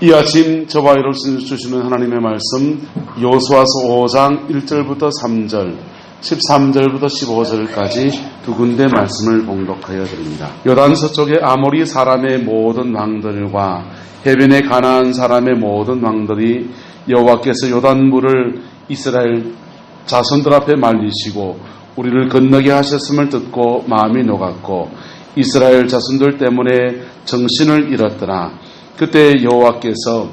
이 아침 저와 여러분을 주시는 하나님의 말씀 여호수아서 5장 1절부터 3절 13절부터 15절까지 두 군데 말씀을 봉독하여 드립니다. 요단 서쪽의 아모리 사람의 모든 왕들과 해변의 가나안 사람의 모든 왕들이 여호와께서 요단물을 이스라엘 자손들 앞에 말리시고 우리를 건너게 하셨음을 듣고 마음이 녹았고 이스라엘 자손들 때문에 정신을 잃었더라. 그때 여호와께서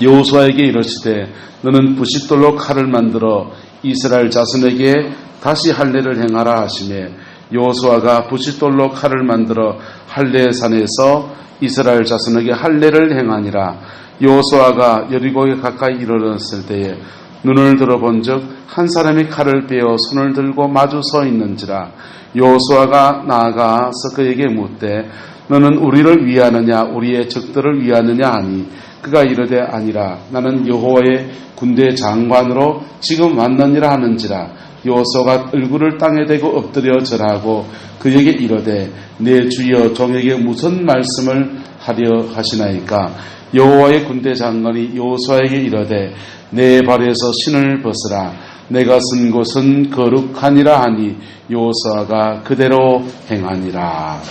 여호수아에게 이르시되 너는 부싯돌로 칼을 만들어 이스라엘 자손에게 다시 할례를 행하라 하시매 여호수아가 부싯돌로 칼을 만들어 할례산에서 이스라엘 자손에게 할례를 행하니라. 여호수아가 여리고에 가까이 이르렀을 때에 눈을 들어본즉 한 사람이 칼을 빼어 손을 들고 마주 서 있는지라. 여호수아가 나아가서 그에게 묻되 너는 우리를 위하느냐 우리의 적들을 위하느냐 하니 그가 이르되 아니라 나는 여호와의 군대 장관으로 지금 왔느니라 하는지라. 여호수아가 얼굴을 땅에 대고 엎드려 절하고 그에게 이르되 내 주여 종에게 무슨 말씀을 하려 하시나이까. 여호와의 군대 장관이 여호수아에게 이르되 내 발에서 신을 벗으라. 내가 쓴 곳은 거룩하니라 하니 여호수아가 그대로 행하니라.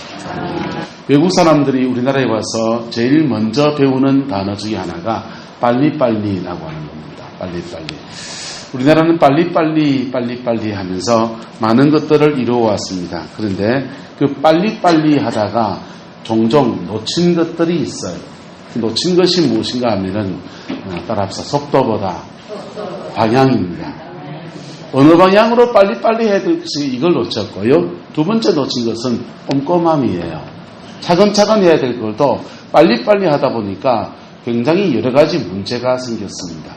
외국 사람들이 우리나라에 와서 제일 먼저 배우는 단어 중에 하나가 빨리빨리라고 하는 겁니다. 빨리빨리. 우리나라는 빨리빨리 하면서 많은 것들을 이루어왔습니다. 그런데 그 빨리빨리 하다가 종종 놓친 것들이 있어요. 놓친 것이 무엇인가 하면은 따라합시다. 속도보다 방향입니다. 어느 방향으로 빨리빨리 해야 될 것이 이걸 놓쳤고요. 두 번째 놓친 것은 꼼꼼함이에요. 차근차근 해야 될 것도 빨리빨리 하다 보니까 굉장히 여러 가지 문제가 생겼습니다.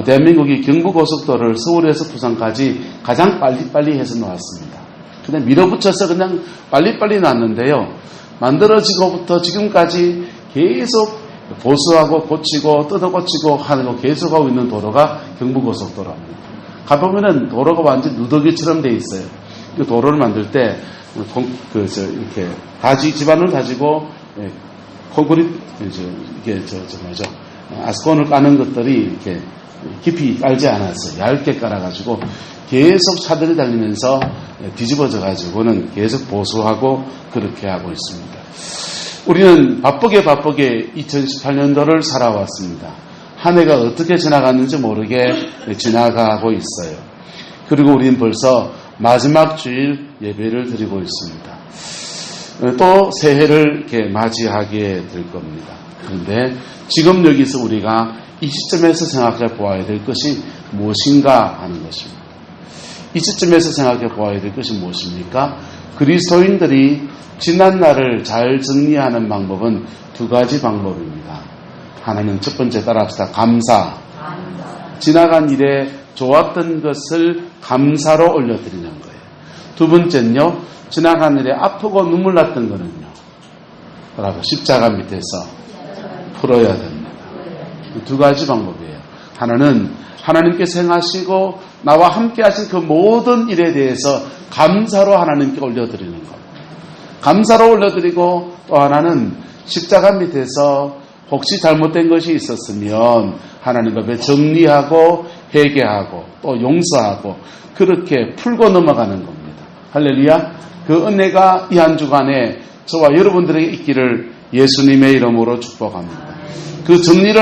대한민국이 경부고속도로를 서울에서 부산까지 가장 빨리빨리 해서 놓았습니다. 그냥 밀어붙여서 그냥 빨리빨리 놨는데요. 만들어지고부터 지금까지 계속 보수하고 고치고 뜯어고치고 하는 거 계속하고 있는 도로가 경부고속도로입니다. 가보면은 도로가 완전 누더기처럼 돼 있어요. 그 도로를 만들 때 이렇게 지반을 다지고 콘크리트 아스콘을 까는 것들이 이렇게 깊이 깔지 않았어요. 얇게 깔아가지고 계속 차들이 달리면서 뒤집어져 가지고는 계속 보수하고 그렇게 하고 있습니다. 우리는 바쁘게 2018년도를 살아왔습니다. 한 해가 어떻게 지나갔는지 모르게 지나가고 있어요. 그리고 우리는 벌써 마지막 주일 예배를 드리고 있습니다. 또 새해를 이렇게 맞이하게 될 겁니다. 그런데 지금 여기서 우리가 이 시점에서 생각해 보아야 될 것이 무엇인가 하는 것입니다. 이 시점에서 생각해 보아야 될 것이 무엇입니까? 그리스도인들이 지난 날을 잘 정리하는 방법은 두 가지 방법입니다. 하나는 첫 번째 따라합시다. 감사. 지나간 일에 좋았던 것을 감사로 올려드리는 거예요. 두 번째는요. 지나간 일에 아프고 눈물 났던 거는요. 따라서 십자가 밑에서 풀어야 됩니다. 두 가지 방법이에요. 하나는 하나님께서 행하시고 나와 함께 하신 그 모든 일에 대해서 감사로 하나님께 올려드리는 것. 감사로 올려드리고 또 하나는 십자가 밑에서 혹시 잘못된 것이 있었으면 하나님 앞에 정리하고 회개하고 또 용서하고 그렇게 풀고 넘어가는 겁니다. 할렐루야. 그 은혜가 이 한 주간에 저와 여러분들에게 있기를 예수님의 이름으로 축복합니다. 그 정리를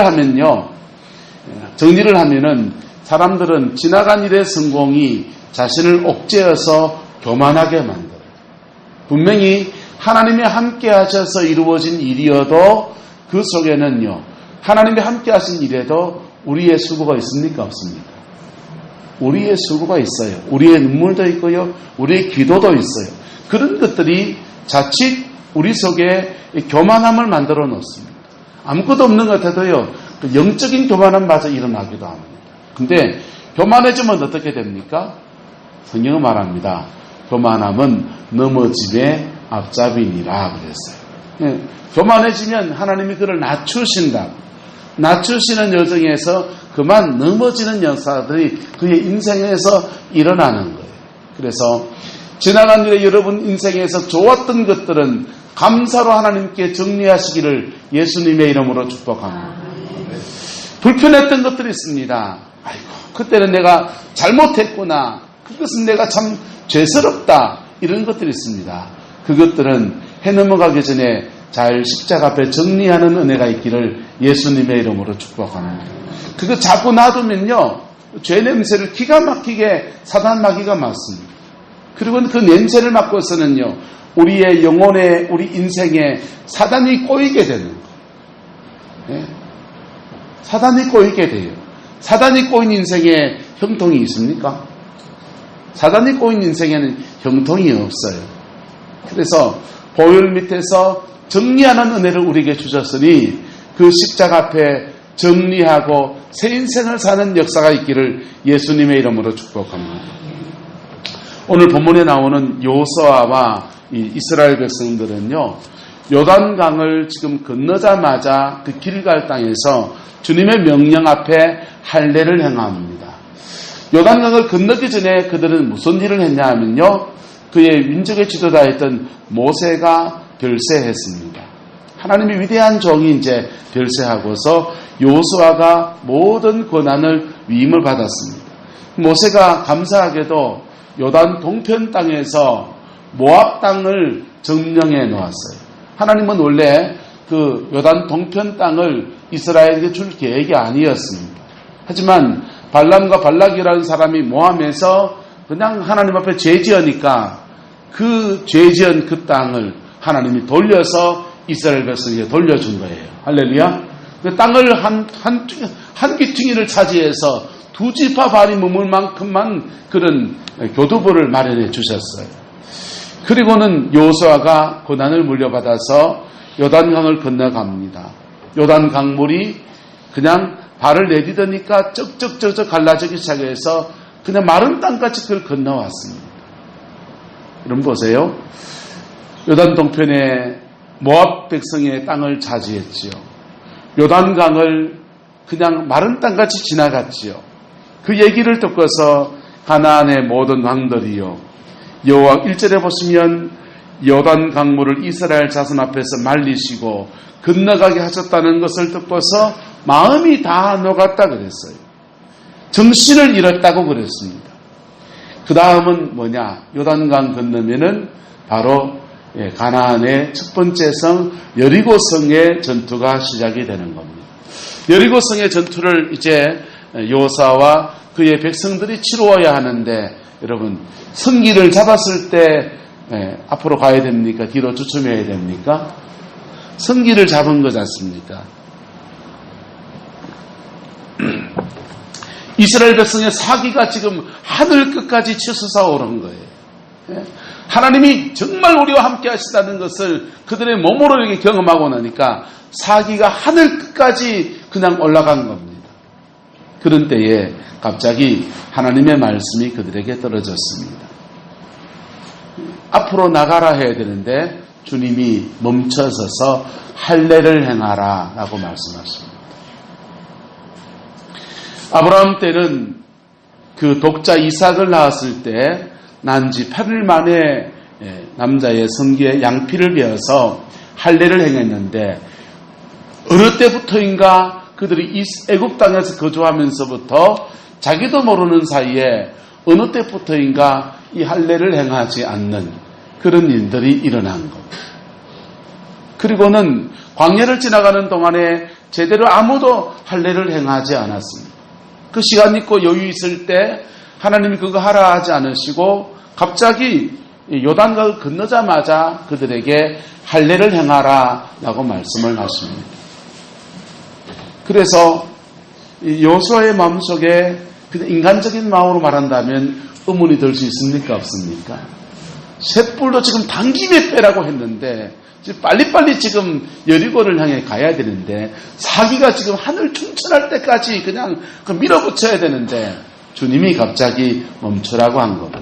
하면은 사람들은 지나간 일의 성공이 자신을 옥죄어서 교만하게 만들어요. 분명히 하나님이 함께 하셔서 이루어진 일이어도 그 속에는요. 하나님이 함께 하신 일에도 우리의 수고가 있습니까? 없습니까? 우리의 수고가 있어요. 우리의 눈물도 있고요. 우리의 기도도 있어요. 그런 것들이 자칫 우리 속에 교만함을 만들어 놓습니다. 아무것도 없는 것 같아도요. 그 영적인 교만함마저 일어나기도 합니다. 근데 교만해지면 어떻게 됩니까? 성경은 말합니다. 교만함은 넘어짐의 앞잡이니라 그랬어요. 교만해지면 하나님이 그를 낮추신다. 낮추시는 여정에서 그만 넘어지는 역사들이 그의 인생에서 일어나는 거예요. 그래서 지나간 일에 여러분 인생에서 좋았던 것들은 감사로 하나님께 정리하시기를 예수님의 이름으로 축복합니다. 불편했던 것들이 있습니다. 아이고, 그때는 내가 잘못했구나. 그것은 내가 참 죄스럽다. 이런 것들이 있습니다. 그것들은 해 넘어가기 전에 잘 십자가 앞에 정리하는 은혜가 있기를 예수님의 이름으로 축복합니다. 그거 자꾸 놔두면요, 죄 냄새를 기가 막히게 사단 마귀가 맡습니다. 그리고 그 냄새를 맡고서는요, 우리의 영혼에, 우리 인생에 사단이 꼬이게 되는 거예요. 사단이 꼬이게 돼요. 사단이 꼬인 인생에 형통이 있습니까? 사단이 꼬인 인생에는 형통이 없어요. 그래서 보혈 밑에서 정리하는 은혜를 우리에게 주셨으니 그 십자가 앞에 정리하고 새 인생을 사는 역사가 있기를 예수님의 이름으로 축복합니다. 오늘 본문에 나오는 여호수아와 이스라엘 백성들은요, 요단강을 지금 건너자마자 그 길갈 땅에서 주님의 명령 앞에 할례를 행합니다. 요단강을 건너기 전에 그들은 무슨 일을 했냐 하면요, 그의 민족의 지도자였던 모세가 별세했습니다. 하나님의 위대한 종이 이제 별세하고서 여호수아가 모든 권한을 위임을 받았습니다. 모세가 감사하게도 요단 동편 땅에서 모압 땅을 점령해 놓았어요. 하나님은 원래 그 요단 동편 땅을 이스라엘에게 줄 계획이 아니었습니다. 하지만 발람과 발락이라는 사람이 모함해서 그냥 하나님 앞에 죄 지으니까 그 죄 지은 그 땅을 하나님이 돌려서 이스라엘 백성에게 돌려준 거예요. 할렐루야. 그 땅을 한 귀퉁이를 차지해서 두 지파 발이 머물 만큼만 그런 교두보를 마련해 주셨어요. 그리고는 여호수아가 고난을 물려받아서 요단강을 건너갑니다. 요단 강물이 그냥 발을 내디디니까 쩍쩍쩍쩍 갈라지기 시작해서 그냥 마른 땅까지 그걸 건너왔습니다. 여러분 보세요. 요단 동편에 모압 백성의 땅을 차지했지요. 요단강을 그냥 마른 땅같이 지나갔지요. 그 얘기를 듣고서 가나안의 모든 왕들이요, 여호와 1절에 보시면 요단 강물을 이스라엘 자손 앞에서 말리시고 건너가게 하셨다는 것을 듣고서 마음이 다 녹았다 그랬어요. 정신을 잃었다고 그랬습니다. 그 다음은 뭐냐? 요단강 건너면은 바로 가나안의 첫 번째 성 여리고성의 전투가 시작이 되는 겁니다. 여리고성의 전투를 이제 여호수아와 그의 백성들이 치루어야 하는데, 여러분 성기를 잡았을 때 앞으로 가야 됩니까? 뒤로 주춤해야 됩니까? 성기를 잡은 거지 않습니까? 이스라엘 백성의 사기가 지금 하늘 끝까지 치솟아 오른 거예요. 하나님이 정말 우리와 함께 하시다는 것을 그들의 몸으로 이렇게 경험하고 나니까 사기가 하늘 끝까지 그냥 올라간 겁니다. 그런 때에 갑자기 하나님의 말씀이 그들에게 떨어졌습니다. 앞으로 나가라 해야 되는데 주님이 멈춰서서 할례를 행하라 라고 말씀하십니다. 아브라함 때는 그 독자 이삭을 낳았을 때 난지 8일 만에 남자의 성기에 양피를 베어서 할례를 행했는데, 어느 때부터인가 그들이 애굽 땅에서 거주하면서부터 자기도 모르는 사이에 어느 때부터인가 이 할례를 행하지 않는 그런 일들이 일어난 겁니다. 그리고는 광야를 지나가는 동안에 제대로 아무도 할례를 행하지 않았습니다. 그 시간 있고 여유 있을 때 하나님이 그거 하라 하지 않으시고 갑자기 요단강을 건너자마자 그들에게 할례를 행하라 라고 말씀을 하십니다. 그래서 여호수아의 마음속에 그냥 인간적인 마음으로 말한다면 의문이 들 수 있습니까? 없습니까? 셋불도 지금 단김에 빼라고 했는데 빨리빨리 지금 여리고를 향해 가야 되는데 사기가 지금 하늘 충천할 때까지 그냥 밀어붙여야 되는데 주님이 갑자기 멈추라고 한 겁니다.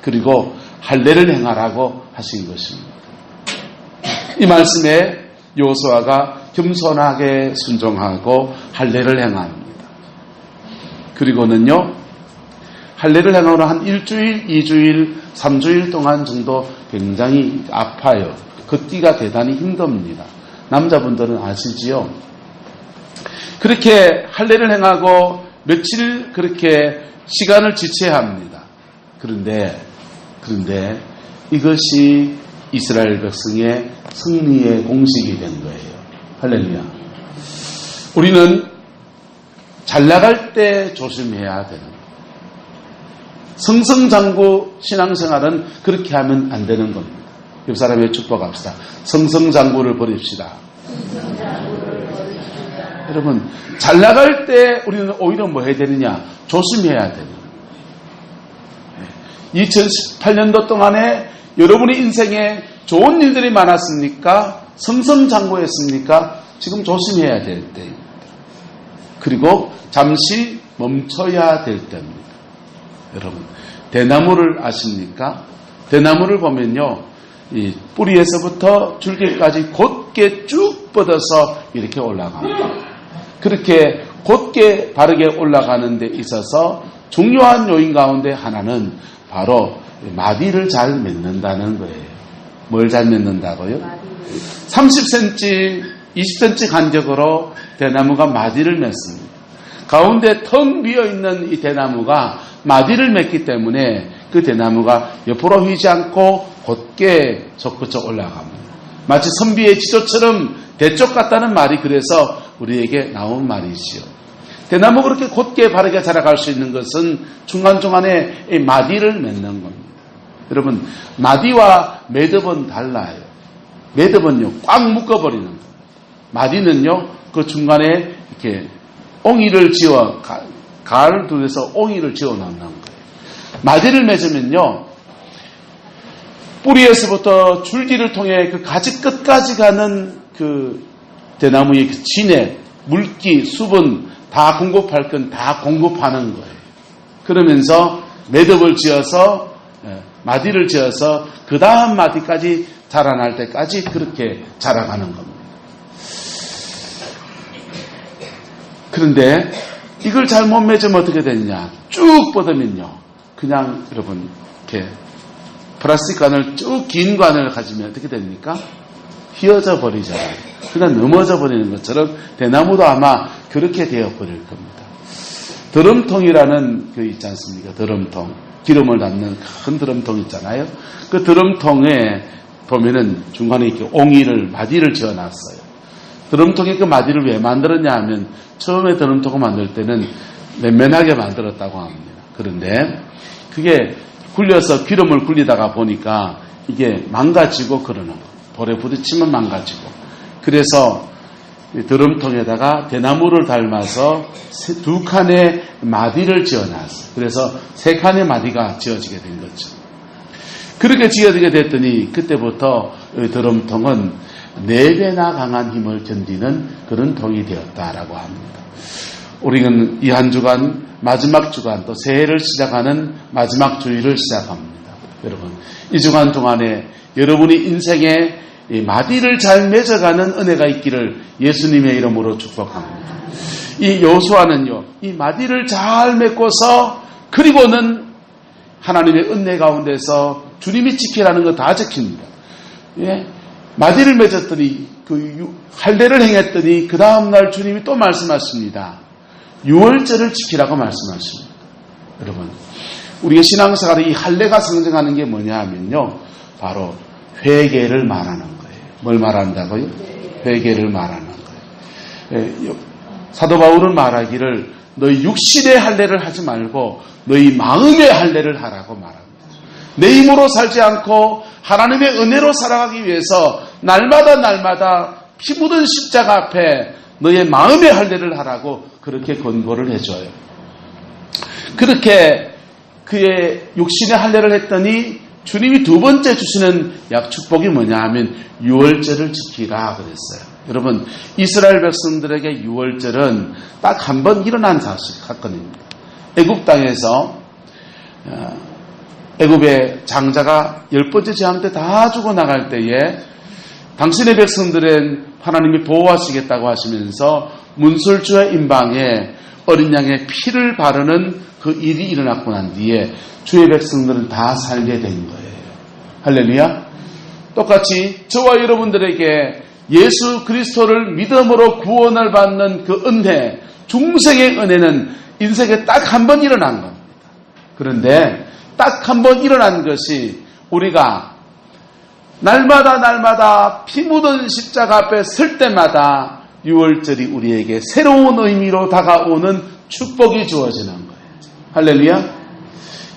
그리고 할례를 행하라고 하신 것입니다. 이 말씀에 여호수아가 겸손하게 순종하고 할례를 행합니다. 그리고는요, 할례를 행하고 한 일주일, 2주일, 3주일 동안 정도 굉장히 아파요. 걷기가 대단히 힘듭니다. 남자분들은 아시지요? 그렇게 할례를 행하고 며칠 그렇게 시간을 지체해야 합니다. 그런데 이것이 이스라엘 백성의 승리의 공식이 된 거예요. 할렐루야. 우리는 잘 나갈 때 조심해야 되는 거예요. 성성장구 신앙생활은 그렇게 하면 안 되는 겁니다. 옆 사람의 축복합시다. 성성장구를 버립시다. 여러분, 잘 나갈 때 우리는 오히려 뭐 해야 되느냐? 조심해야 되는 거예요. 2018년도 동안에 여러분의 인생에 좋은 일들이 많았습니까? 성성장구했습니까? 지금 조심해야 될 때입니다. 그리고 잠시 멈춰야 될 때입니다. 여러분, 대나무를 아십니까? 대나무를 보면요, 이 뿌리에서부터 줄기까지 곧게 쭉 뻗어서 이렇게 올라갑니다. 그렇게 곧게 바르게 올라가는 데 있어서 중요한 요인 가운데 하나는 바로 마디를 잘 맺는다는 거예요. 뭘 잘 맺는다고요? 30cm, 20cm 간격으로 대나무가 마디를 맺습니다. 가운데 텅 비어있는 이 대나무가 마디를 맺기 때문에 그 대나무가 옆으로 휘지 않고 곧게 솟구쳐 올라갑니다. 마치 선비의 지조처럼 대쪽 같다는 말이 그래서 우리에게 나온 말이지요. 대나무 그렇게 곧게 바르게 자라갈 수 있는 것은 중간중간에 이 마디를 맺는 겁니다. 여러분, 마디와 매듭은 달라요. 매듭은요, 꽉 묶어버리는 거예요. 마디는요, 그 중간에 이렇게 옹이를 지어, 가을 둘에서 옹이를 지어 놓는 거예요. 마디를 맺으면요, 뿌리에서부터 줄기를 통해 그 가지 끝까지 가는 그 대나무의 그 진액, 물기, 수분 다 공급할 건 다 공급하는 거예요. 그러면서 매듭을 지어서, 마디를 지어서 그 다음 마디까지 자라날 때까지 그렇게 자라가는 겁니다. 그런데 이걸 잘못 맺으면 어떻게 되느냐? 쭉 뻗으면요, 그냥 여러분 이렇게 플라스틱 관을 쭉 긴 관을 가지면 어떻게 됩니까? 휘어져 버리잖아요. 그냥 넘어져 버리는 것처럼 대나무도 아마 그렇게 되어 버릴 겁니다. 드럼통이라는 그 있지 않습니까? 드럼통. 기름을 담는 큰 드럼통 있잖아요. 그 드럼통에 보면은 중간에 이렇게 옹이를, 마디를 지어놨어요. 드럼통에 그 마디를 왜 만들었냐 하면 처음에 드럼통을 만들 때는 맨맨하게 만들었다고 합니다. 그런데 그게 굴려서 기름을 굴리다가 보니까 이게 망가지고 그러는 거예요. 돌에 부딪히면 망가지고. 그래서 드럼통에다가 대나무를 닮아서 두 칸의 마디를 지어놨어요. 그래서 세 칸의 마디가 지어지게 된 거죠. 그렇게 지어지게 됐더니 그때부터 드럼통은 4배나 강한 힘을 견디는 그런 통이 되었다라고 합니다. 우리는 이 한 주간, 마지막 주간, 또 새해를 시작하는 마지막 주일을 시작합니다. 여러분, 이 주간 동안에 여러분이 인생에 이 마디를 잘 맺어가는 은혜가 있기를 예수님의 이름으로 축복합니다. 이 여호수아는요, 이 마디를 잘 맺고서 그리고는 하나님의 은혜 가운데서 주님이 지키라는 거 다 지킵니다. 예? 마디를 맺었더니 그 할례를 행했더니 그 다음날 주님이 또 말씀하십니다. 유월절을 지키라고 말씀하십니다. 여러분, 우리의 신앙생활에 이 할례가 상징하는 게 뭐냐 하면요, 바로 회개를 말하는 거예요. 뭘 말한다고요? 회개를 말하는 거예요. 사도 바울은 말하기를 너희 육신의 할례를 하지 말고 너희 마음의 할례를 하라고 말합니다. 내 힘으로 살지 않고 하나님의 은혜로 살아가기 위해서 날마다 피 묻은 십자가 앞에 너의 마음의 할례를 하라고 그렇게 권고를 해줘요. 그렇게 그의 육신의 할례를 했더니 주님이 두 번째 주시는 약축복이 뭐냐 하면 유월절을 지키라 그랬어요. 여러분, 이스라엘 백성들에게 유월절은 딱 한 번 일어난 사건입니다. 애굽 땅에서 애굽의 장자가 10번째 재앙 때 다 죽어나갈 때에 당신의 백성들은 하나님이 보호하시겠다고 하시면서 문설주의 임방에 어린 양의 피를 바르는 그 일이 일어났고 난 뒤에 주의 백성들은 다 살게 된 거예요. 할렐루야. 똑같이 저와 여러분들에게 예수 그리스도를 믿음으로 구원을 받는 그 은혜, 중생의 은혜는 인생에 딱 한 번 일어난 겁니다. 그런데 딱 한 번 일어난 것이 우리가 날마다 피 묻은 십자가 앞에 설 때마다 유월절이 우리에게 새로운 의미로 다가오는 축복이 주어지는 거예요. 할렐루야.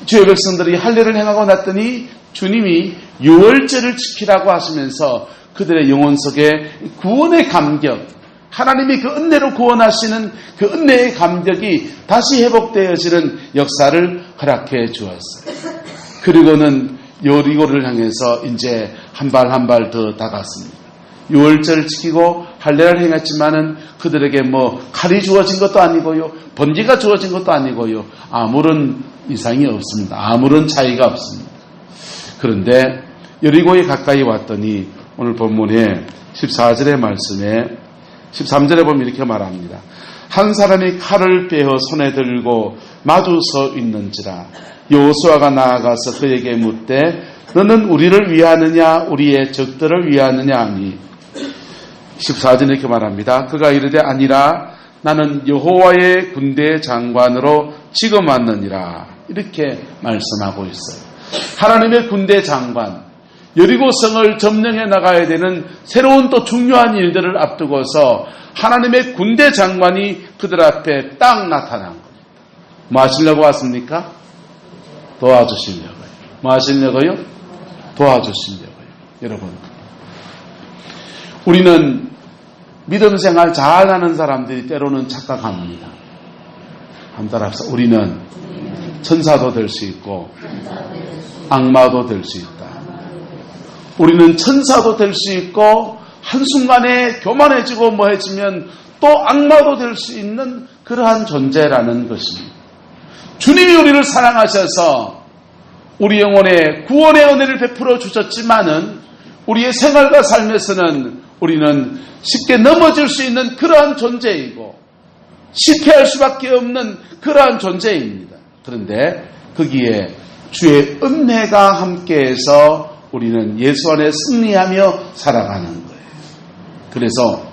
주의 백성들이 할례를 행하고 났더니 주님이 유월절을 지키라고 하시면서 그들의 영혼 속에 구원의 감격, 하나님이 그 은혜로 구원하시는 그 은혜의 감격이 다시 회복되어지는 역사를 허락해 주었어요. 그리고는 여리고를 향해서 이제 한 발 한 발 더 다갔습니다. 유월절을 지키고 할례를 행했지만은 그들에게 칼이 주어진 것도 아니고요, 번개가 주어진 것도 아니고요, 아무런 이상이 없습니다. 아무런 차이가 없습니다. 그런데 여리고에 가까이 왔더니 오늘 본문에 14절의 말씀에 13절에 보면 이렇게 말합니다. 한 사람이 칼을 빼어 손에 들고 마주 서 있는지라 여호수아가 나아가서 그에게 묻되 너는 우리를 위하느냐 우리의 적들을 위하느냐 하니 14절에 이렇게 말합니다. 그가 이르되 아니라 나는 여호와의 군대 장관으로 지금 왔느니라 이렇게 말씀하고 있어요. 하나님의 군대 장관, 여리고성을 점령해 나가야 되는 새로운 또 중요한 일들을 앞두고서 하나님의 군대 장관이 그들 앞에 딱 나타난 겁니다. 뭐 하시려고 왔습니까? 도와주시려고요. 뭐 하시려고요? 도와주시려고요. 여러분, 우리는 믿음 생활 잘하는 사람들이 때로는 착각합니다. 한번 따라합시다. 우리는 천사도 될 수 있고 악마도 될 수 있다. 우리는 천사도 될 수 있고 한순간에 교만해지고 뭐해지면 또 악마도 될 수 있는 그러한 존재라는 것입니다. 주님이 우리를 사랑하셔서 우리 영혼에 구원의 은혜를 베풀어 주셨지만은 우리의 생활과 삶에서는 우리는 쉽게 넘어질 수 있는 그러한 존재이고 실패할 수밖에 없는 그러한 존재입니다. 그런데 거기에 주의 은혜가 함께해서 우리는 예수 안에 승리하며 살아가는 거예요. 그래서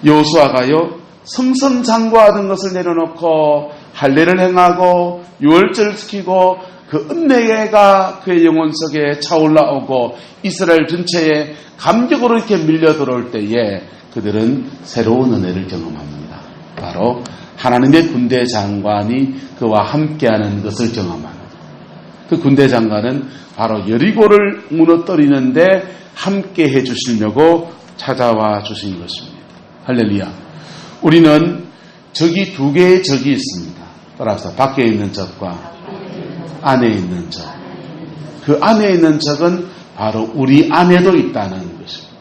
여호수아가요 승승장구하던 것을 내려놓고 할례를 행하고 유월절을 지키고 그 은혜가 그의 영혼 속에 차올라오고 이스라엘 전체에 감격으로 이렇게 밀려 들어올 때에 그들은 새로운 은혜를 경험합니다. 바로 하나님의 군대 장관이 그와 함께하는 것을 경험합니다. 그 군대 장관은 바로 여리고를 무너뜨리는데 함께 해주시려고 찾아와 주신 것입니다. 할렐루야. 우리는 적이 두 개의 적이 있습니다. 따라서 밖에 있는 적과 안에 있는 적. 그 안에 있는 적은 바로 우리 안에도 있다는 것입니다.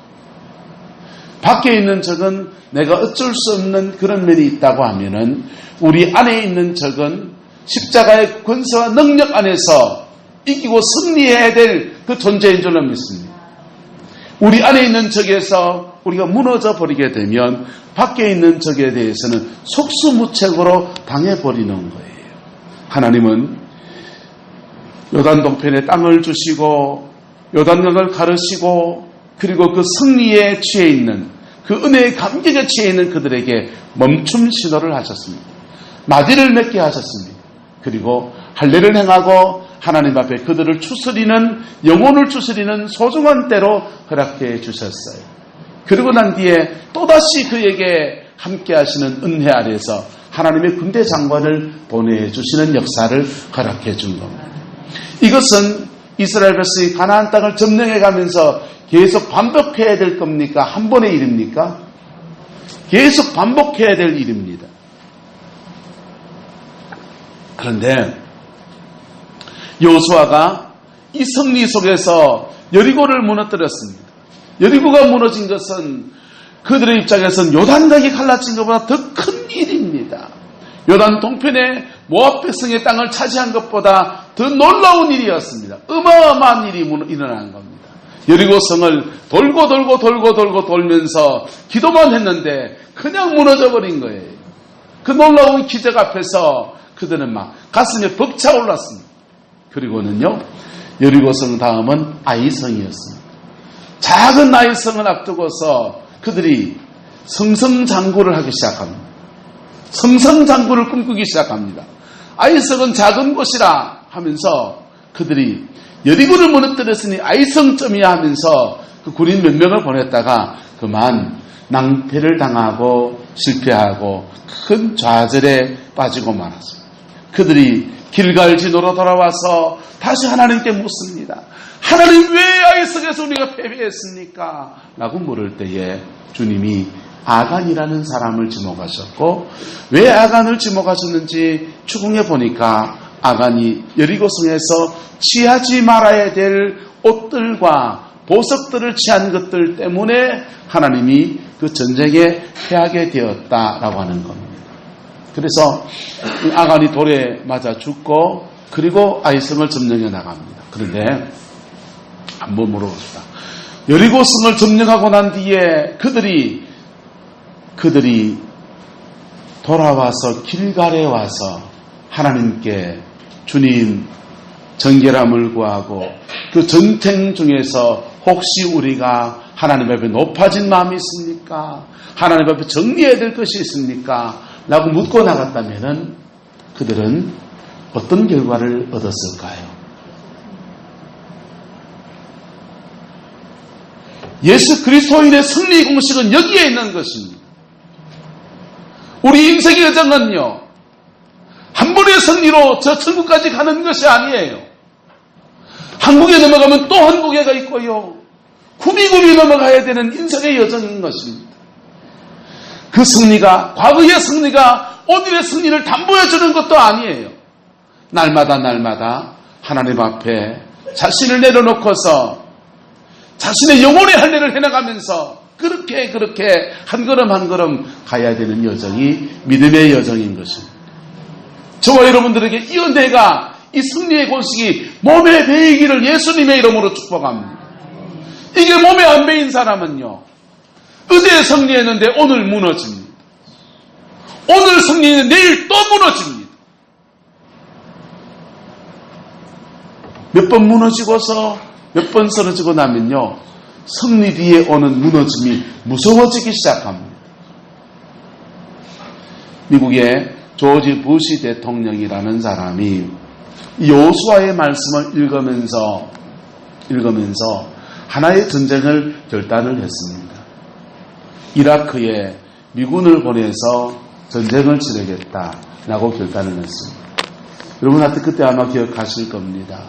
밖에 있는 적은 내가 어쩔 수 없는 그런 면이 있다고 하면은 우리 안에 있는 적은 십자가의 권세와 능력 안에서 이기고 승리해야 될 그 존재인 줄로 믿습니다. 우리 안에 있는 적에서 우리가 무너져 버리게 되면 밖에 있는 적에 대해서는 속수무책으로 당해버리는 거예요. 하나님은 요단 동편에 땅을 주시고 요단강을 가르시고 그리고 그 승리에 취해 있는 그 은혜의 감격에 취해 있는 그들에게 멈춤 신호를 하셨습니다. 마디를 맺게 하셨습니다. 그리고 할례를 행하고 하나님 앞에 그들을 추스리는 영혼을 추스리는 소중한 때로 허락해 주셨어요. 그리고 난 뒤에 또다시 그에게 함께 하시는 은혜 아래서 하나님의 군대 장관을 보내주시는 역사를 허락해 준 겁니다. 이것은 이스라엘 백성이 가나안 땅을 점령해 가면서 계속 반복해야 될 겁니까? 한 번의 일입니까? 계속 반복해야 될 일입니다. 그런데 여호수아가 이 승리 속에서 여리고를 무너뜨렸습니다. 여리고가 무너진 것은 그들의 입장에서는 요단강이 갈라진 것보다 더 큰 일입니다. 요단 동편에 모압 백성의 땅을 차지한 것보다 더 놀라운 일이었습니다. 어마어마한 일이 일어난 겁니다. 여리고성을 돌고 돌면서 기도만 했는데 그냥 무너져 버린 거예요. 그 놀라운 기적 앞에서 그들은 막 가슴에 벅차올랐습니다. 그리고는요, 여리고성 다음은 아이성이었습니다. 작은 아이성을 앞두고서 그들이 성성장구를 하기 시작합니다. 성성장구를 꿈꾸기 시작합니다. 아이성은 작은 곳이라 하면서 그들이 여리고를 무너뜨렸으니 아이성점이야 하면서 그 군인 몇 명을 보냈다가 그만 낭패를 당하고 실패하고 큰 좌절에 빠지고 말았습니다. 그들이 길갈 진으로 돌아와서 다시 하나님께 묻습니다. 하나님, 왜 아이성에서 우리가 패배했습니까? 라고 물을 때에 주님이 아간이라는 사람을 지목하셨고, 왜 아간을 지목하셨는지 추궁해 보니까 아간이 여리고성에서 취하지 말아야 될 옷들과 보석들을 취한 것들 때문에 하나님이 그 전쟁에 패하게 되었다라고 하는 겁니다. 그래서 아간이 돌에 맞아 죽고 그리고 아이성을 점령해 나갑니다. 그런데 한번 물어봅시다. 여리고성을 점령하고 난 뒤에 그들이 돌아와서 길갈에 와서 하나님께 주님 정결함을 구하고 그 전쟁 중에서 혹시 우리가 하나님 앞에 높아진 마음이 있습니까? 하나님 앞에 정리해야 될 것이 있습니까? 라고 묻고 나갔다면 그들은 어떤 결과를 얻었을까요? 예수 그리스도인의 승리 공식은 여기에 있는 것입니다. 우리 인생의 여정은요, 한 번의 승리로 저 천국까지 가는 것이 아니에요. 한국에 넘어가면 또 한국에가 있고요, 구비구비 넘어가야 되는 인생의 여정인 것입니다. 그 승리가, 과거의 승리가 오늘의 승리를 담보해 주는 것도 아니에요. 날마다 하나님 앞에 자신을 내려놓고서 자신의 영혼의 할례를 해나가면서 그렇게 한 걸음 한 걸음 가야 되는 여정이 믿음의 여정인 것입니다. 저와 여러분들에게 이 은혜가, 이 승리의 공식이 몸에 배이기를 예수님의 이름으로 축복합니다. 이게 몸에 안 배인 사람은요, 어제 승리했는데 오늘 무너집니다. 오늘 승리는 내일 또 무너집니다. 몇 번 무너지고서 몇 번 쓰러지고 나면요, 승리 뒤에 오는 무너짐이 무서워지기 시작합니다. 미국의 조지 부시 대통령이라는 사람이 여호수아의 말씀을 읽으면서 하나의 전쟁을 결단을 했습니다. 이라크에 미군을 보내서 전쟁을 치르겠다라고 결단을 했습니다. 여러분한테 그때 아마 기억하실 겁니다.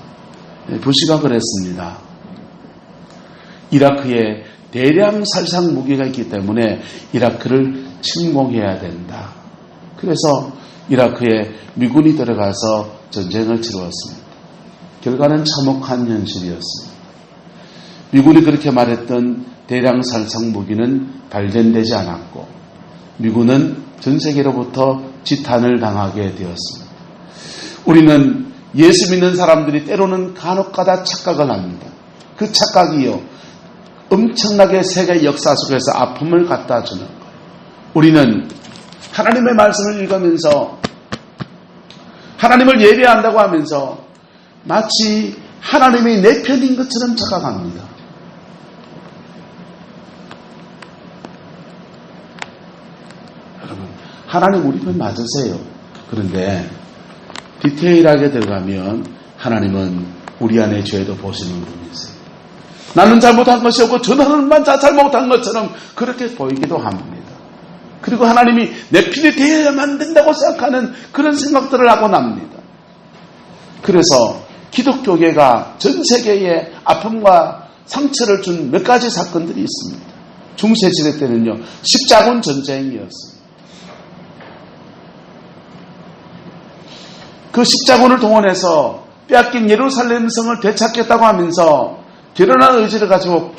부시가 그랬습니다. 이라크에 대량 살상 무기가 있기 때문에 이라크를 침공해야 된다. 그래서 이라크에 미군이 들어가서 전쟁을 치루었습니다. 결과는 참혹한 현실이었습니다. 미군이 그렇게 말했던 대량 살상 무기는 발견되지 않았고 미군은 전 세계로부터 지탄을 당하게 되었습니다. 우리는 예수 믿는 사람들이 때로는 간혹가다 착각을 합니다. 그 착각이요, 엄청나게 세계 역사 속에서 아픔을 갖다 주는 거예요. 우리는 하나님의 말씀을 읽으면서 하나님을 예배한다고 하면서 마치 하나님이 내 편인 것처럼 착각합니다. 여러분, 하나님 우리 편 맞으세요. 그런데 디테일하게 들어가면 하나님은 우리 안의 죄도 보시는 분이세요. 나는 잘못한 것이 없고 저 하나님만 잘못한 것처럼 그렇게 보이기도 합니다. 그리고 하나님이 내 편이 되어야만 된다고 생각하는 그런 생각들을 하곤 합니다. 그래서 기독교계가 전 세계에 아픔과 상처를 준 몇 가지 사건들이 있습니다. 중세시대 때는요, 십자군 전쟁이었습니다. 그 십자군을 동원해서 빼앗긴 예루살렘 성을 되찾겠다고 하면서 결연한 의지를 가지고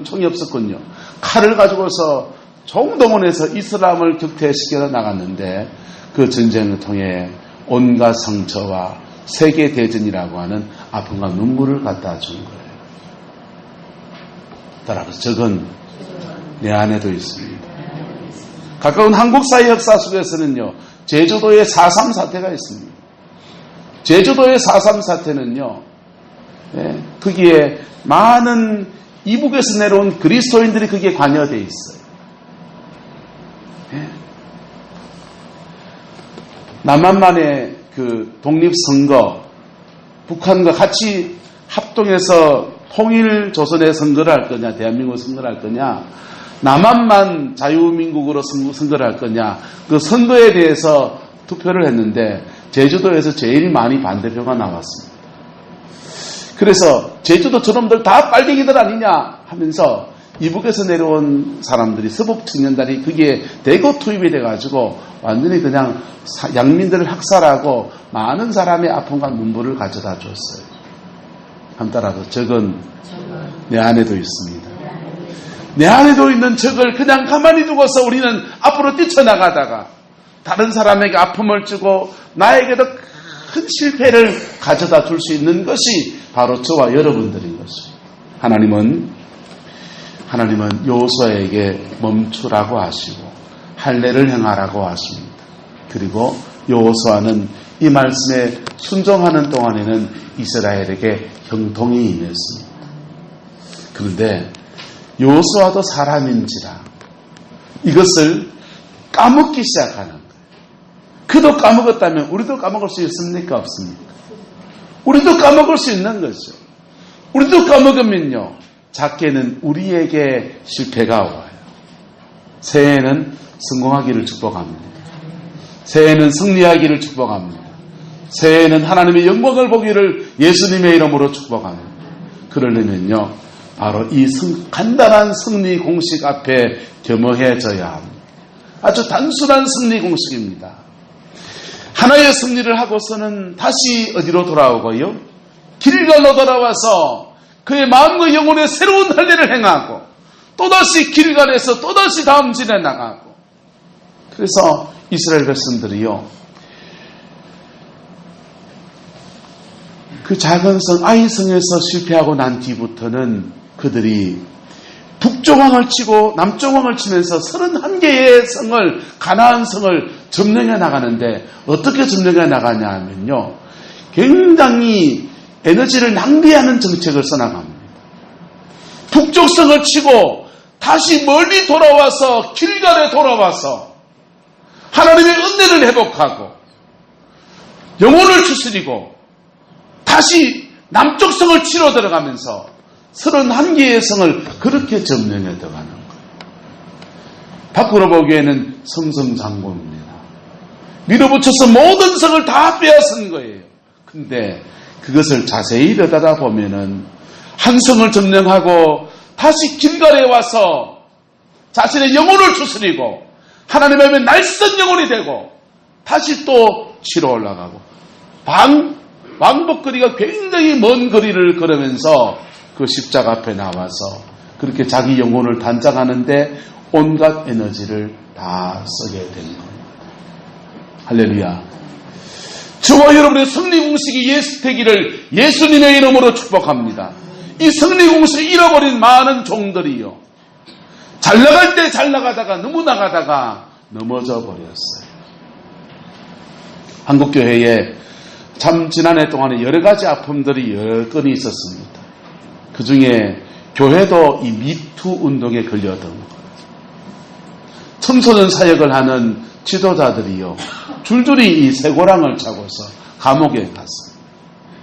총이 없었군요. 칼을 가지고서 총동원해서 이슬람을 격퇴시켜 나갔는데 그 전쟁을 통해 온갖 상처와 세계대전이라고 하는 아픔과 눈물을 갖다 준 거예요. 따라서 적은 내 안에도 있습니다. 가까운 한국사회 역사 속에서는요, 제주도의 4.3 사태가 있습니다. 제주도의 4.3 사태는요, 거기에 많은 이북에서 내려온 그리스도인들이 거기에 관여되어 있어요. 예. 남한만의 그 독립선거, 북한과 같이 합동해서 통일 조선의 선거를 할 거냐, 대한민국 선거를 할 거냐, 남한만 자유민국으로 선거를 할 거냐, 그 선거에 대해서 투표를 했는데 제주도에서 제일 많이 반대표가 나왔습니다. 그래서 제주도 저놈들 다 빨갱이들 아니냐 하면서 이북에서 내려온 사람들이, 서북 청년들이 거기에 대거 투입이 돼가지고 완전히 그냥 양민들을 학살하고 많은 사람의 아픔과 눈물을 가져다 줬어요. 한 따라서 적은 내 안에도 있습니다. 내 안에도 있는 적을 그냥 가만히 두고서 우리는 앞으로 뛰쳐나가다가 다른 사람에게 아픔을 주고 나에게도 큰 실패를 가져다 줄 수 있는 것이 바로 저와 여러분들인 것입니다. 하나님은 여호수아에게 멈추라고 하시고 할례를 행하라고 하십니다. 그리고 여호수아는 이 말씀에 순종하는 동안에는 이스라엘에게 형통이 임했습니다. 그런데 여호수아도 사람인지라 이것을 까먹기 시작하는 거예요. 그도 까먹었다면 우리도 까먹을 수 있습니까? 없습니까? 우리도 까먹을 수 있는 거죠. 우리도 까먹으면요, 작게는 우리에게 실패가 와요. 새해에는 성공하기를 축복합니다. 새해에는 승리하기를 축복합니다. 새해에는 하나님의 영광을 보기를 예수님의 이름으로 축복합니다. 그러려면요, 바로 이 간단한 승리 공식 앞에 겸허해져야 합니다. 아주 단순한 승리 공식입니다. 하나의 승리를 하고서는 다시 어디로 돌아오고요? 길갈로 돌아와서 그의 마음과 영혼의 새로운 할례를 행하고 또다시 길갈에서 또다시 다음 진에 나가고, 그래서 이스라엘 백성들이요, 그 작은 성 아이성에서 실패하고 난 뒤부터는 그들이 북조왕을 치고 남조왕을 치면서 31개의 성을, 가나안 성을 점령해 나가는데 어떻게 점령해 나가냐 하면요, 굉장히 에너지를 낭비하는 정책을 써나갑니다. 북쪽 성을 치고 다시 멀리 돌아와서 길갈에 돌아와서 하나님의 은혜를 회복하고 영혼을 추스리고 다시 남쪽 성을 치러 들어가면서 31개의 성을 그렇게 점령해 들어가는 거예요. 밖으로 보기에는 성성장군입니다. 밀어붙여서 모든 성을 다 빼앗은 거예요. 근데 그것을 자세히 들여다보면은 한 성을 점령하고 다시 길갈에 와서 자신의 영혼을 추스리고 하나님의 앞에 날선 영혼이 되고 다시 또 치러 올라가고 왕복거리가 굉장히 먼 거리를 걸으면서 그 십자가 앞에 나와서 그렇게 자기 영혼을 단장하는데 온갖 에너지를 다 쓰게 된 겁니다. 할렐루야. 저와 여러분의 승리 공식이 되기를 예수님의 이름으로 축복합니다. 이 승리 공식을 잃어버린 많은 종들이요, 잘 나갈 때 잘 나가다가 너무 나가다가 넘어져 버렸어요. 한국교회에 참 지난해 동안에 여러 가지 아픔들이 여러 건이 있었습니다. 그 중에 교회도 이 미투 운동에 걸려든 거예요. 청소년 사역을 하는 지도자들이요, 줄줄이 이 쇠고랑을 차고서 감옥에 갔습니다.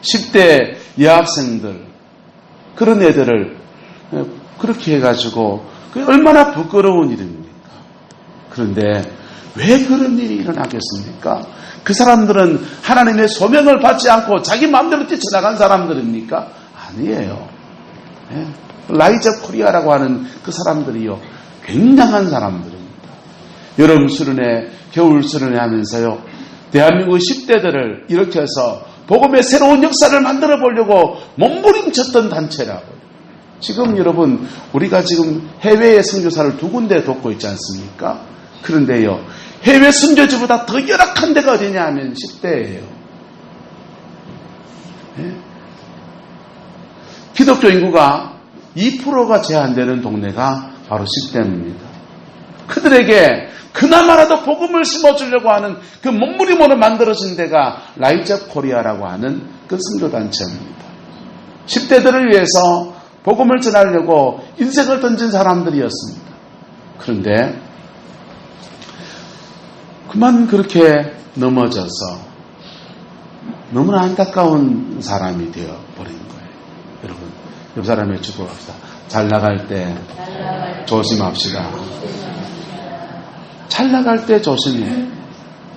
10대 여학생들, 그런 애들을 그렇게 해가지고 얼마나 부끄러운 일입니까? 그런데 왜 그런 일이 일어나겠습니까? 그 사람들은 하나님의 소명을 받지 않고 자기 마음대로 뛰쳐나간 사람들입니까? 아니에요. 라이저 코리아라고 하는 그 사람들이요, 굉장한 사람들입니다. 여름 수련회, 겨울 수련회 하면서요, 대한민국 10대들을 일으켜서 복음의 새로운 역사를 만들어 보려고 몸부림쳤던 단체라고요. 지금 여러분, 우리가 지금 해외의 선교사를 2군데 돕고 있지 않습니까? 그런데요, 해외 선교지보다 더 열악한 데가 어디냐 하면 10대예요. 기독교 인구가 2%가 제한되는 동네가 바로 10대입니다. 그들에게 그나마라도 복음을 심어주려고 하는 그 몸부림으로 만들어진 데가 라이저 코리아라고 하는 그 선교단체입니다. 10대들을 위해서 복음을 전하려고 인생을 던진 사람들이었습니다. 그런데 그만 그렇게 넘어져서 너무나 안타까운 사람이 되어버린 거예요. 여러분, 옆 사람에 축복합시다. 잘 나갈 때 조심합시다. 잘 나갈 때 조심해.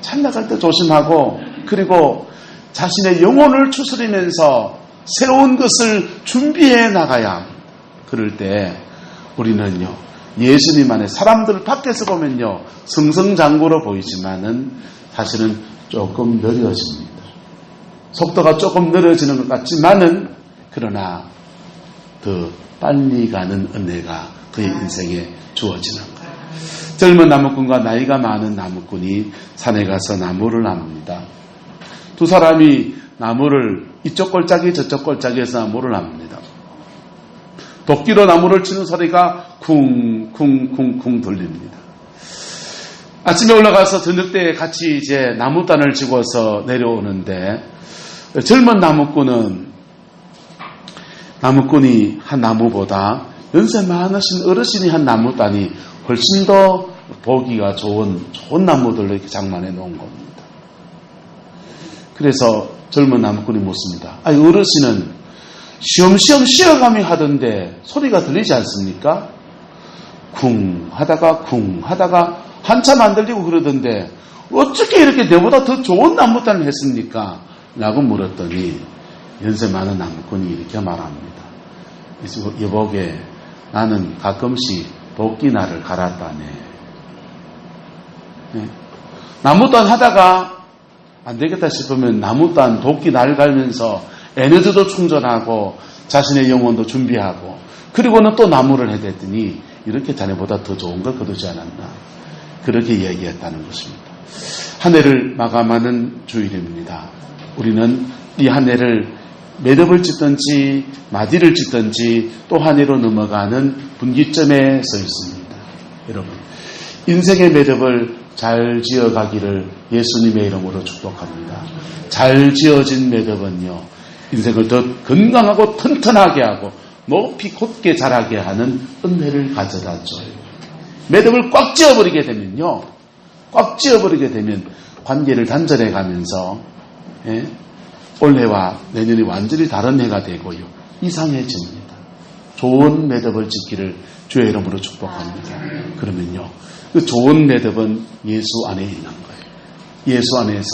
잘 나갈 때 조심하고, 그리고 자신의 영혼을 추스리면서 새로운 것을 준비해 나가야 합니다. 그럴 때 우리는요, 예수님 안에 사람들 밖에서 보면요, 승승장구로 보이지만은 사실은 조금 느려집니다. 속도가 조금 느려지는 것 같지만은 그러나 더 빨리 가는 은혜가 그의 인생에 주어지는 거예요. 젊은 나무꾼과 나이가 많은 나무꾼이 산에 가서 나무를 나눕니다. 두 사람이 나무를 이쪽 골짜기 저쪽 골짜기에서 나무를 나눕니다. 도끼로 나무를 치는 소리가 쿵쿵쿵쿵 들립니다. 아침에 올라가서 저녁 때 같이 이제 나무단을 지고서 내려오는데 젊은 나무꾼이 한 나무보다 연세 많으신 어르신이 한 나무단이 훨씬 더 보기가 좋은 나무들로 이렇게 장만해 놓은 겁니다. 그래서 젊은 나무꾼이 묻습니다. 아니, 어르신은 쉬엄쉬엄 쉬어가며 하던데 소리가 들리지 않습니까? 쿵 하다가 한참 안 들리고 그러던데 어떻게 이렇게 내보다 더 좋은 나무단을 했습니까? 라고 물었더니 연세 많은 나무꾼이 이렇게 말합니다. 여보게, 나는 가끔씩 도끼날을 갈았다네. 네. 나무단 하다가 안 되겠다 싶으면 나무단 도끼날 갈면서 에너지도 충전하고 자신의 영혼도 준비하고, 그리고는 또 나무를 해댔더니 이렇게 자네보다 더 좋은 걸 거두지 않았나, 그렇게 얘기했다는 것입니다. 한 해를 마감하는 주일입니다. 우리는 이 한 해를 매듭을 짓든지 마디를 짓든지 또 한 해로 넘어가는 분기점에 서 있습니다. 여러분, 인생의 매듭을 잘 지어가기를 예수님의 이름으로 축복합니다. 잘 지어진 매듭은요, 인생을 더 건강하고 튼튼하게 하고 높이 곧게 자라게 하는 은혜를 가져다 줘요. 매듭을 꽉 지어버리게 되면 관계를 단절해 가면서 올해와 내년이 완전히 다른 해가 되고요, 이상해집니다. 좋은 매듭을 짓기를 주의 이름으로 축복합니다. 그러면요, 그 좋은 매듭은 예수 안에 있는 거예요. 예수 안에서,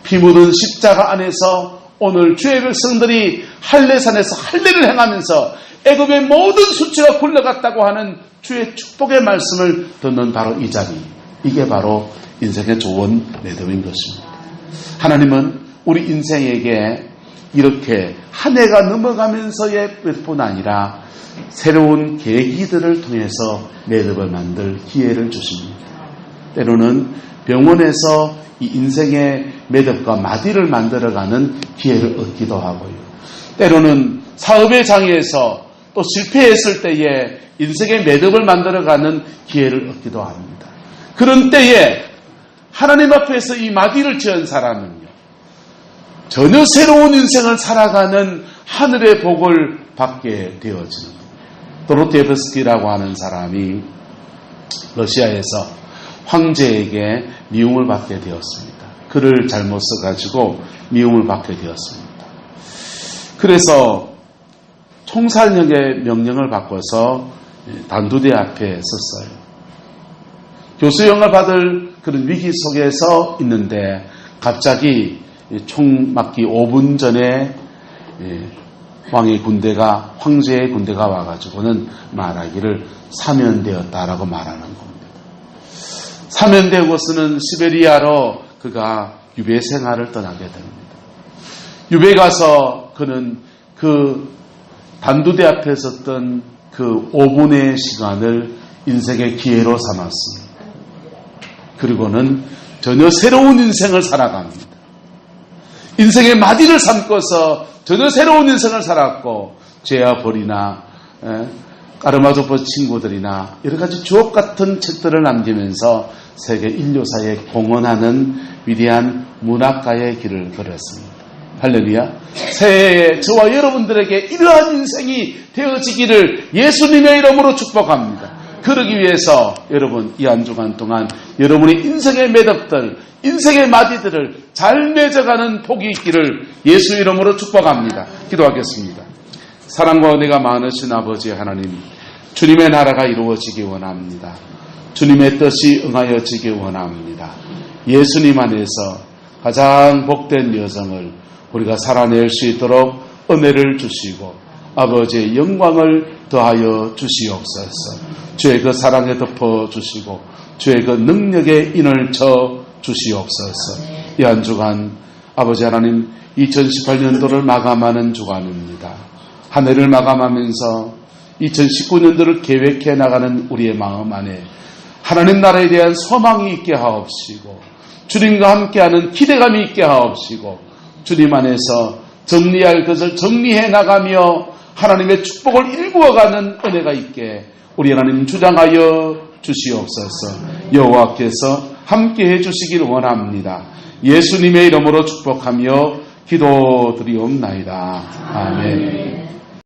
피 묻은 십자가 안에서 오늘 주의 백성들이 할례산에서 할례를 행하면서 애굽의 모든 수치가 굴러갔다고 하는 주의 축복의 말씀을 듣는 바로 이 자리, 이게 바로 인생의 좋은 매듭인 것입니다. 하나님은 우리 인생에게 이렇게 한 해가 넘어가면서의 뿐 아니라 새로운 계기들을 통해서 매듭을 만들 기회를 주십니다. 때로는 병원에서 이 인생의 매듭과 마디를 만들어가는 기회를 얻기도 하고요. 때로는 사업의 장에서 또 실패했을 때에 인생의 매듭을 만들어가는 기회를 얻기도 합니다. 그런 때에 하나님 앞에서 이 마디를 지은 사람은요, 전혀 새로운 인생을 살아가는 하늘의 복을 받게 되어지는 겁니다. 도로테예프스키라고 하는 사람이 러시아에서 황제에게 미움을 받게 되었습니다. 글을 잘못 써가지고 미움을 받게 되었습니다. 그래서 총살령의 명령을 바꿔서 단두대 앞에 섰어요. 교수형을 받을 그런 위기 속에서 있는데 갑자기 총 맞기 5분 전에 황제의 군대가 와가지고는 말하기를 사면되었다라고 말하는 겁니다. 사면되고서는 시베리아로 그가 유배 생활을 떠나게 됩니다. 유배 가서 그는 그 단두대 앞에 섰던 그 5분의 시간을 인생의 기회로 삼았습니다. 그리고는 전혀 새로운 인생을 살아갑니다. 인생의 마디를 삼고서 전혀 새로운 인생을 살았고, 죄와 벌이나 까르마조포 친구들이나 여러 가지 주옥 같은 책들을 남기면서 세계 인류사에 공헌하는 위대한 문학가의 길을 걸었습니다. 할렐루야. 새해에 저와 여러분들에게 이러한 인생이 되어지기를 예수님의 이름으로 축복합니다. 그러기 위해서 여러분 이 한 주간 동안 여러분의 인생의 매듭들, 인생의 마디들을 잘 맺어가는 복이 있기를 예수 이름으로 축복합니다. 기도하겠습니다. 사랑과 은혜가 많으신 아버지 하나님, 주님의 나라가 이루어지기 원합니다. 주님의 뜻이 응하여지기 원합니다. 예수님 안에서 가장 복된 여정을 우리가 살아낼 수 있도록 은혜를 주시고 아버지의 영광을 더하여 주시옵소서. 주의 그 사랑에 덮어주시고 주의 그 능력에 인을 쳐 주시옵소서. 이 한 주간 아버지 하나님 2018년도를 마감하는 주간입니다. 한 해를 마감하면서 2019년도를 계획해 나가는 우리의 마음 안에 하나님 나라에 대한 소망이 있게 하옵시고 주님과 함께하는 기대감이 있게 하옵시고 주님 안에서 정리할 것을 정리해 나가며 하나님의 축복을 일구어가는 은혜가 있게 우리 하나님 주장하여 주시옵소서. 여호와께서 함께해 주시길 원합니다. 예수님의 이름으로 축복하며 기도드리옵나이다. 아멘.